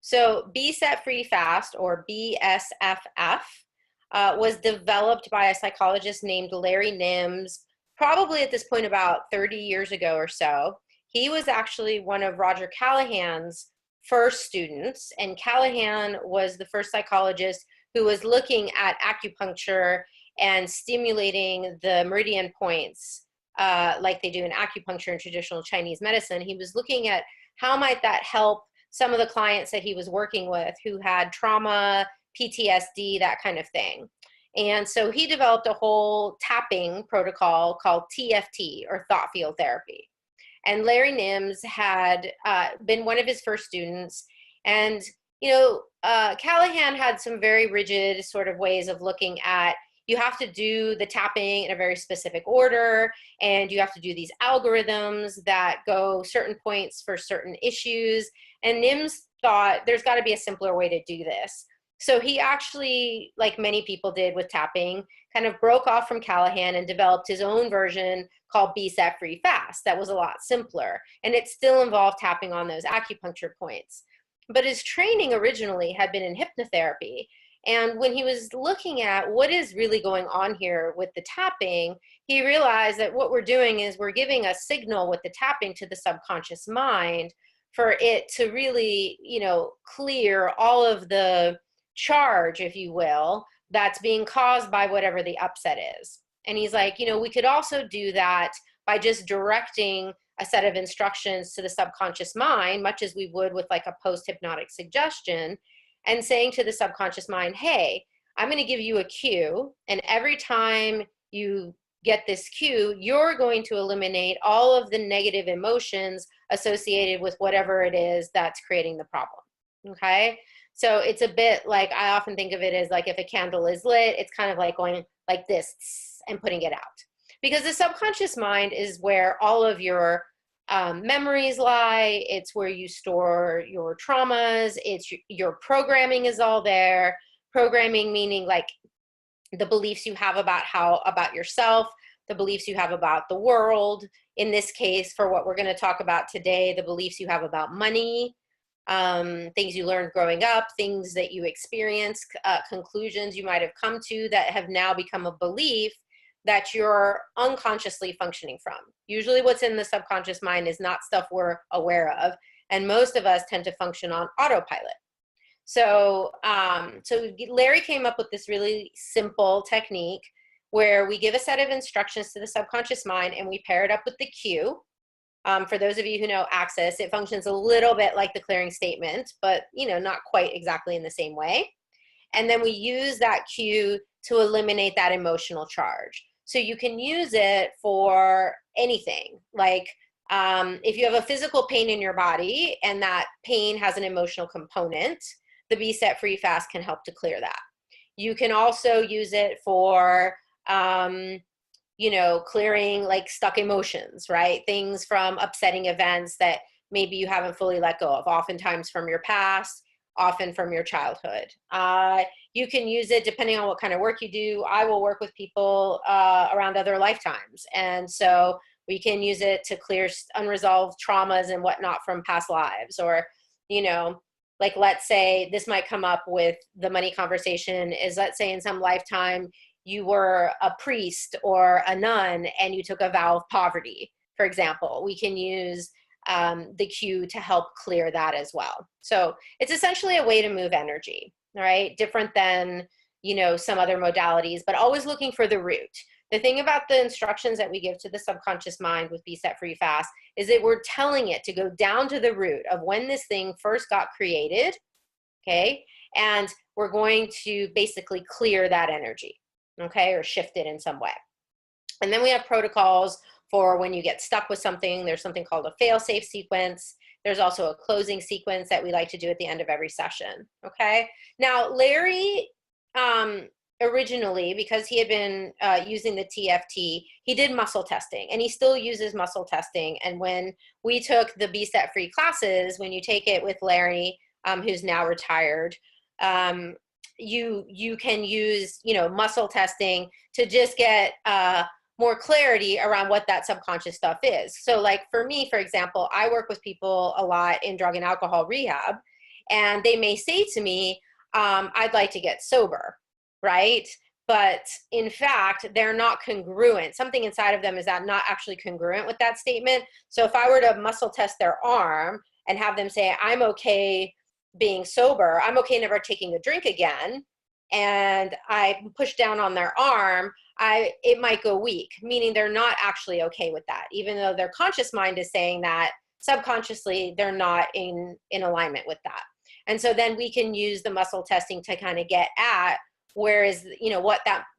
So Set Free Fast, or BSFF, was developed by a psychologist named Larry Nims, probably at this point about 30 years ago or so. He was actually one of Roger Callahan's first students, and Callahan was the first psychologist who was looking at acupuncture and stimulating the meridian points like they do in acupuncture and traditional Chinese medicine. He was looking at how might that help some of the clients that he was working with who had trauma, PTSD, that kind of thing. And so he developed a whole tapping protocol called TFT, or thought field therapy. And Larry Nims had been one of his first students. And, Callahan had some very rigid sort of ways of looking at, you have to do the tapping in a very specific order, and you have to do these algorithms that go certain points for certain issues. And Nims thought there's got to be a simpler way to do this. So he actually, like many people did with tapping, kind of broke off from Callahan and developed his own version called Set Free Fast that was a lot simpler. And it still involved tapping on those acupuncture points. But his training originally had been in hypnotherapy. And when he was looking at what is really going on here with the tapping, he realized that what we're doing is we're giving a signal with the tapping to the subconscious mind for it to really, clear all of the charge, if you will, that's being caused by whatever the upset is. And he's like, we could also do that by just directing a set of instructions to the subconscious mind, much as we would with like a post-hypnotic suggestion, and saying to the subconscious mind, hey, I'm going to give you a cue, and every time you get this cue, you're going to eliminate all of the negative emotions associated with whatever it is that's creating the problem. Okay? So it's a bit like, I often think of it as like if a candle is lit, it's kind of like going like this and putting it out. Because the subconscious mind is where all of your memories lie. It's where you store your traumas. It's your programming is all there. Programming meaning like the beliefs you have about yourself, the beliefs you have about the world. In this case, for what we're going to talk about today, the beliefs you have about money, things you learned growing up, things that you experienced, conclusions you might have come to that have now become a belief that you're unconsciously functioning from. Usually what's in the subconscious mind is not stuff we're aware of, and most of us tend to function on autopilot. So, Larry came up with this really simple technique where we give a set of instructions to the subconscious mind and we pair it up with the cue. For those of you who know Access, it functions a little bit like the clearing statement, but not quite exactly in the same way. And then we use that cue to eliminate that emotional charge. So you can use it for anything. Like if you have a physical pain in your body and that pain has an emotional component, the Set Free Fast can help to clear that. You can also use it for clearing like stuck emotions, right? Things from upsetting events that maybe you haven't fully let go of, oftentimes from your past, often from your childhood. You can use it depending on what kind of work you do. I will work with people around other lifetimes. And so we can use it to clear unresolved traumas and whatnot from past lives. Or, like let's say this might come up with the money conversation is, let's say in some lifetime, you were a priest or a nun and you took a vow of poverty, for example. We can use the cue to help clear that as well. So it's essentially a way to move energy, right? Different than, some other modalities, but always looking for the root. The thing about the instructions that we give to the subconscious mind with Set Free Fast is that we're telling it to go down to the root of when this thing first got created, okay? And we're going to basically clear that energy, okay, or shift it in some way. And then we have protocols for when you get stuck with something. There's something called a fail-safe sequence. There's also a closing sequence that we like to do at the end of every session, okay? Now, Larry, originally, because he had been using the TFT, he did muscle testing, and he still uses muscle testing. And when we took the Set Free classes, when you take it with Larry, who's now retired, you can use, muscle testing to just get more clarity around what that subconscious stuff is. So like for me, for example, I work with people a lot in drug and alcohol rehab, And they may say to me, I'd like to get sober, right? But in fact, they're not congruent. Something inside of them is that not actually congruent with that statement. So if I were to muscle test their arm and have them say, I'm okay being sober, I'm okay never taking a drink again, and I push down on their arm, it might go weak, meaning they're not actually okay with that. Even though their conscious mind is saying that, subconsciously they're not in alignment with that. And so then we can use the muscle testing to kind of get at where is,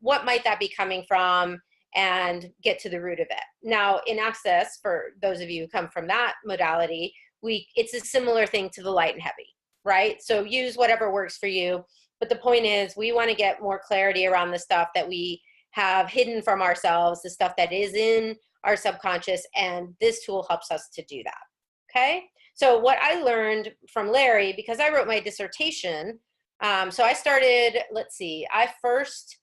what might that be coming from, and get to the root of it. Now in Access, for those of you who come from that modality, it's a similar thing to the light and heavy, right? So use whatever works for you. But the point is, we want to get more clarity around the stuff that we have hidden from ourselves, the stuff that is in our subconscious, and this tool helps us to do that, okay? So what I learned from Larry, because I wrote my dissertation, so I started, I first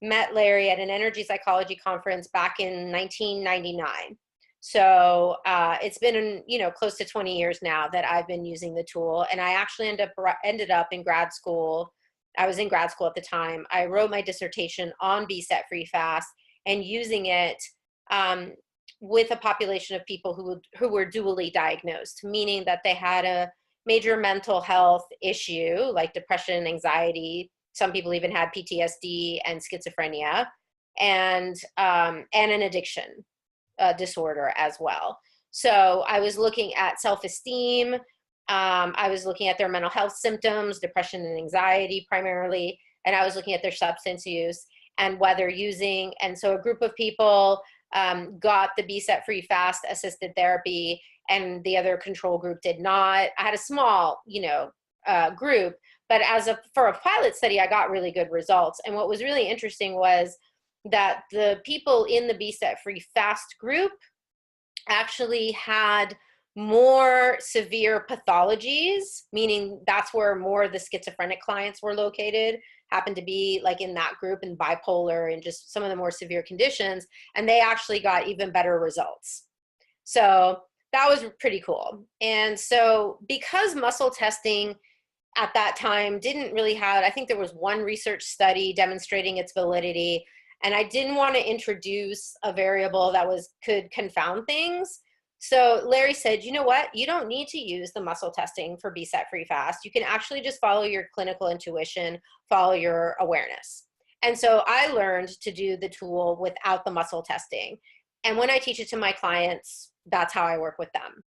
met Larry at an energy psychology conference back in 1999. So it's been, close to 20 years now that I've been using the tool, and I actually ended up in grad school. I was in grad school at the time. I wrote my dissertation on Be Set Free Fast and using it with a population of people who were dually diagnosed, meaning that they had a major mental health issue like depression, anxiety. Some people even had PTSD and schizophrenia, and an addiction disorder as well. So I was looking at self-esteem. I was looking at their mental health symptoms, depression and anxiety primarily, and I was looking at their substance use and whether using, and so a group of people got the Be Set Free Fast assisted therapy, and the other control group did not. I had a small, group, but for a pilot study, I got really good results. And what was really interesting was that the people in the Be Set Free Fast group actually had more severe pathologies, meaning that's where more of the schizophrenic clients were located, happened to be like in that group, and bipolar and just some of the more severe conditions, and they actually got even better results. So that was pretty cool. And so because muscle testing at that time didn't really have, I think there was one research study demonstrating its validity, and I didn't want to introduce a variable that could confound things. So Larry said, you know what? You don't need to use the muscle testing for Be Set Free Fast. You can actually just follow your clinical intuition, follow your awareness. And so I learned to do the tool without the muscle testing. And when I teach it to my clients, that's how I work with them.